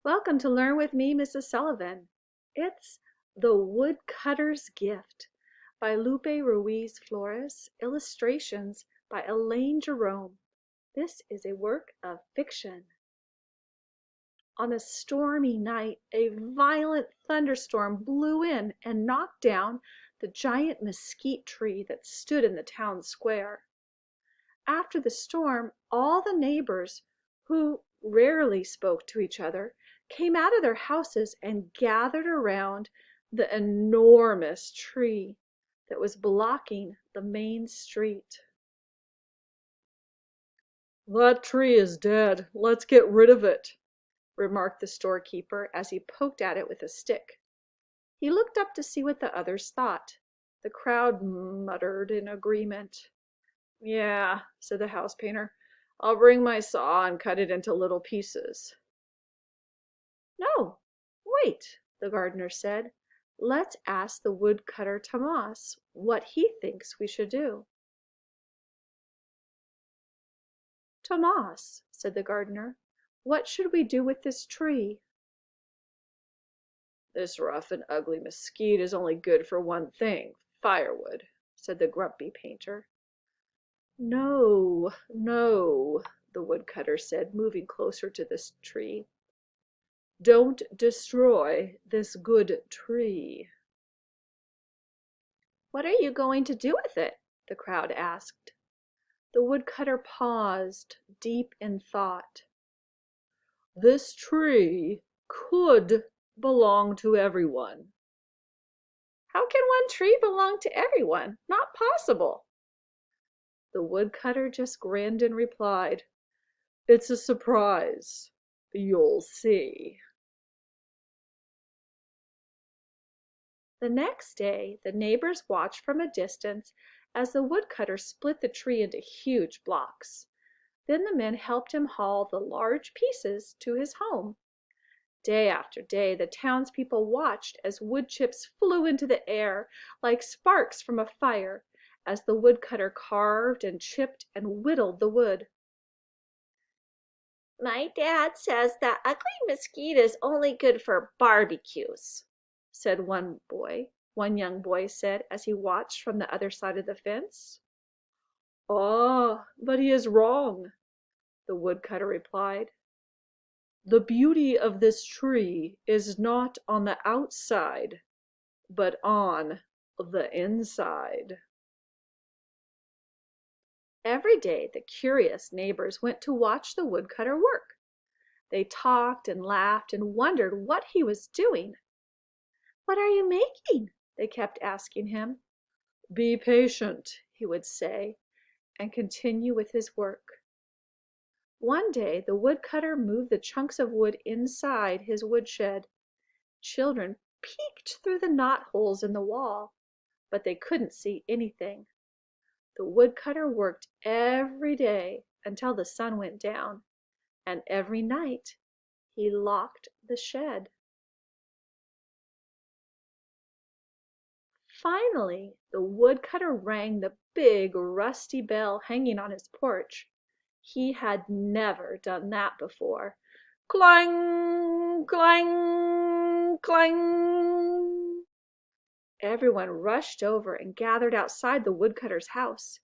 Welcome to Learn with me, Mrs. Sullivan. It's The Woodcutter's Gift by Lupe Ruiz Flores, illustrations by Elaine Jerome. This is a work of fiction. On a stormy night, a violent thunderstorm blew in and knocked down the giant mesquite tree that stood in the town square. After the storm, all the neighbors, who rarely spoke to each other, came out of their houses and gathered around the enormous tree that was blocking the main street. "That tree is dead. Let's get rid of it," remarked the storekeeper as he poked at it with a stick. He looked up to see what the others thought. The crowd muttered in agreement. "Yeah," said the house painter. "I'll bring my saw and cut it into little pieces." "No, wait," the gardener said. "Let's ask the woodcutter Tomas what he thinks we should do." "Tomas," said the gardener, "what should we do with this tree?" "This rough and ugly mesquite is only good for one thing, firewood," said the grumpy painter. "No, no," the woodcutter said, moving closer to this tree. "Don't destroy this good tree." "What are you going to do with it?" the crowd asked. The woodcutter paused, deep in thought. "This tree could belong to everyone." "How can one tree belong to everyone? Not possible." The woodcutter just grinned and replied, "It's a surprise. You'll see." The next day, the neighbors watched from a distance as the woodcutter split the tree into huge blocks. Then the men helped him haul the large pieces to his home. Day after day, the townspeople watched as wood chips flew into the air like sparks from a fire as the woodcutter carved and chipped and whittled the wood. "My dad says that ugly mesquite is only good for barbecues," said one young boy said as he watched from the other side of the fence. "Ah, but he is wrong," the woodcutter replied. "The beauty of this tree is not on the outside, but on the inside." Every day the curious neighbors went to watch the woodcutter work. They talked and laughed and wondered what he was doing. "What are you making?" they kept asking him. "Be patient," he would say, and continue with his work. One day the woodcutter moved the chunks of wood inside his woodshed. Children peeked through the knotholes in the wall, but they couldn't see anything. The woodcutter worked every day until the sun went down, and every night he locked the shed. Finally, the woodcutter rang the big rusty bell hanging on his porch. He had never done that before. Clang, clang, clang. Everyone rushed over and gathered outside the woodcutter's house.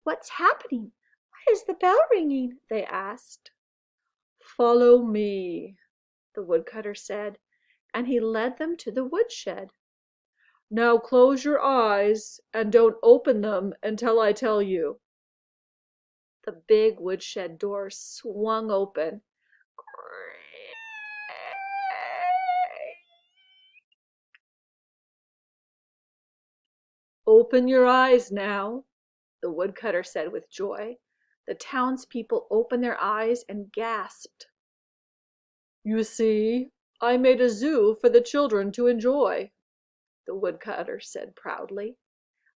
"What's happening? Why is the bell ringing?" they asked. "Follow me," the woodcutter said, and he led them to the woodshed. "Now close your eyes and don't open them until I tell you." The big woodshed door swung open. "Open your eyes now," the woodcutter said with joy. The townspeople opened their eyes and gasped. "You see, I made a zoo for the children to enjoy," the woodcutter said proudly.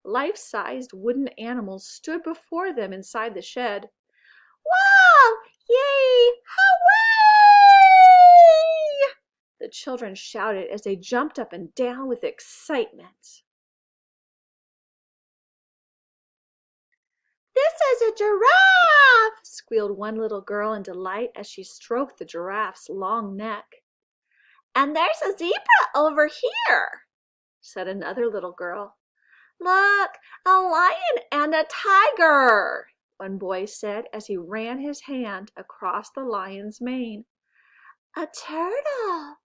Life-sized wooden animals stood before them inside the shed. "Wow! Yay! Hooray!" the children shouted as they jumped up and down with excitement. "This is a giraffe!" squealed one little girl in delight as she stroked the giraffe's long neck. And there's a zebra over here, said another little girl. Look, a lion and a tiger, one boy said as he ran his hand across the lion's mane. A turtle,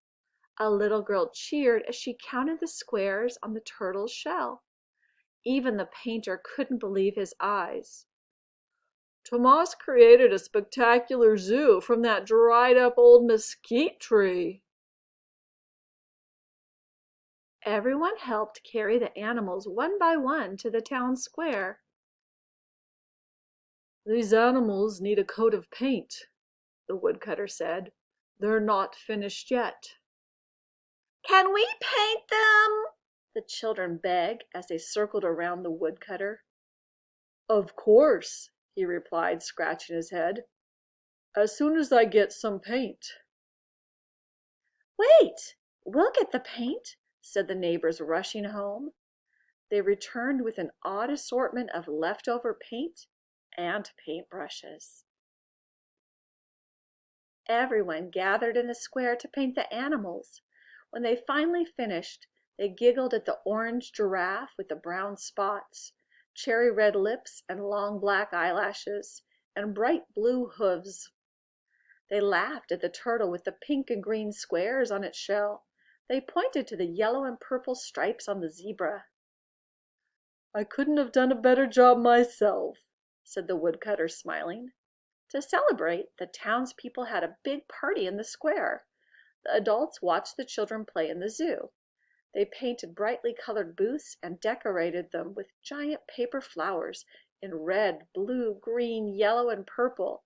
a little girl cheered as she counted the squares on the turtle's shell. Even the painter couldn't believe his eyes. Tomas created a spectacular zoo from that dried-up old mesquite tree. Everyone helped carry the animals one by one to the town square. These animals need a coat of paint, the woodcutter said. They're not finished yet. Can we paint them? The children begged as they circled around the woodcutter. Of course, he replied, scratching his head. As soon as I get some paint. Wait, we'll get the paint, said the neighbors, rushing home. They returned with an odd assortment of leftover paint and paintbrushes. Everyone gathered in the square to paint the animals. When they finally finished, they giggled at the orange giraffe with the brown spots, cherry red lips and long black eyelashes, and bright blue hooves. They laughed at the turtle with the pink and green squares on its shell. They pointed to the yellow and purple stripes on the zebra. I couldn't have done a better job myself, said the woodcutter, smiling. To celebrate, the townspeople had a big party in the square. The adults watched the children play in the zoo. They painted brightly colored booths and decorated them with giant paper flowers in red, blue, green, yellow, and purple.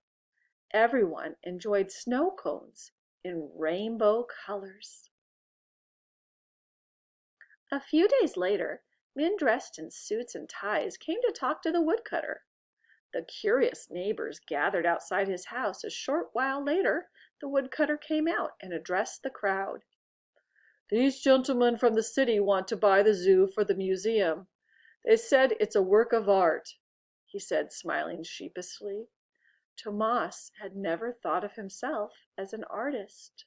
Everyone enjoyed snow cones in rainbow colors. A few days later, men dressed in suits and ties came to talk to the woodcutter. The curious neighbors gathered outside his house. A short while later, the woodcutter came out and addressed the crowd. These gentlemen from the city want to buy the zoo for the museum. They said it's a work of art, he said, smiling sheepishly. Tomas had never thought of himself as an artist.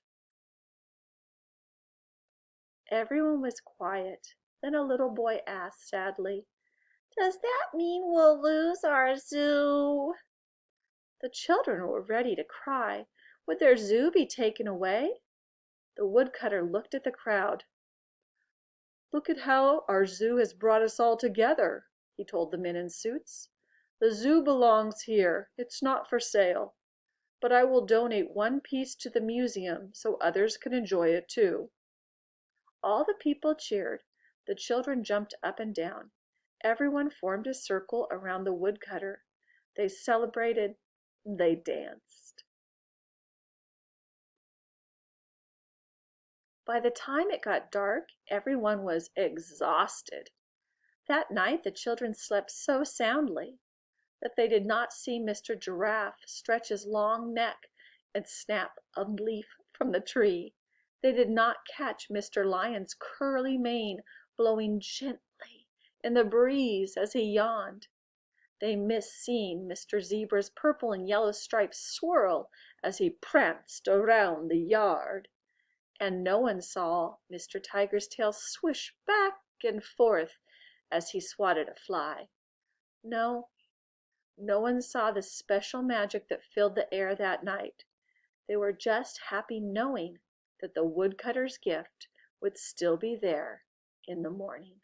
Everyone was quiet. Then a little boy asked sadly, Does that mean we'll lose our zoo? The children were ready to cry. Would their zoo be taken away? The woodcutter looked at the crowd. Look at how our zoo has brought us all together, he told the men in suits. The zoo belongs here. It's not for sale. But I will donate one piece to the museum so others can enjoy it too. All the people cheered. The children jumped up and down. Everyone formed a circle around the woodcutter. They celebrated. They danced. By the time it got dark, everyone was exhausted. That night the children slept so soundly that they did not see Mr. Giraffe stretch his long neck and snap a leaf from the tree. They did not catch Mr. Lion's curly mane blowing gently in the breeze as he yawned. They missed seeing Mr. Zebra's purple and yellow stripes swirl as he pranced around the yard. And no one saw Mr. Tiger's tail swish back and forth as he swatted a fly. No, no one saw the special magic that filled the air that night. They were just happy knowing that the woodcutter's gift would still be there in the morning.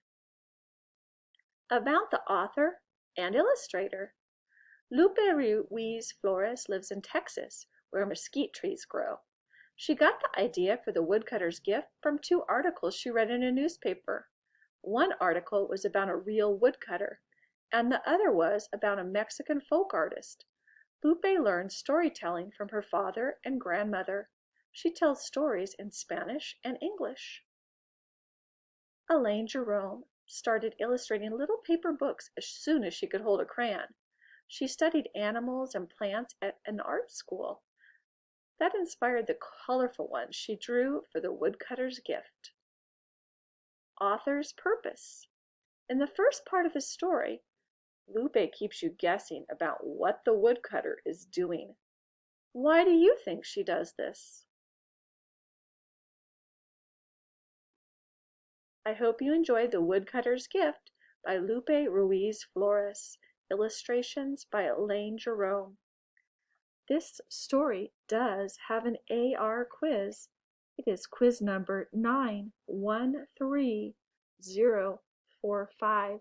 About the author and illustrator. Lupe Ruiz Flores lives in Texas, where mesquite trees grow. She got the idea for the woodcutter's gift from 2 articles she read in a newspaper. One article was about a real woodcutter, and the other was about a Mexican folk artist. Lupe learned storytelling from her father and grandmother. She tells stories in Spanish and English. Elaine Jerome started illustrating little paper books as soon as she could hold a crayon. She studied animals and plants at an art school. That inspired the colorful ones she drew for the woodcutter's gift. Author's purpose. In the first part of the story, Lupe keeps you guessing about what the woodcutter is doing. Why do you think she does this? I hope you enjoyed The Woodcutter's Gift by Lupe Ruiz Flores. Illustrations by Elaine Jerome. This story does have an AR quiz. It is quiz number 913045.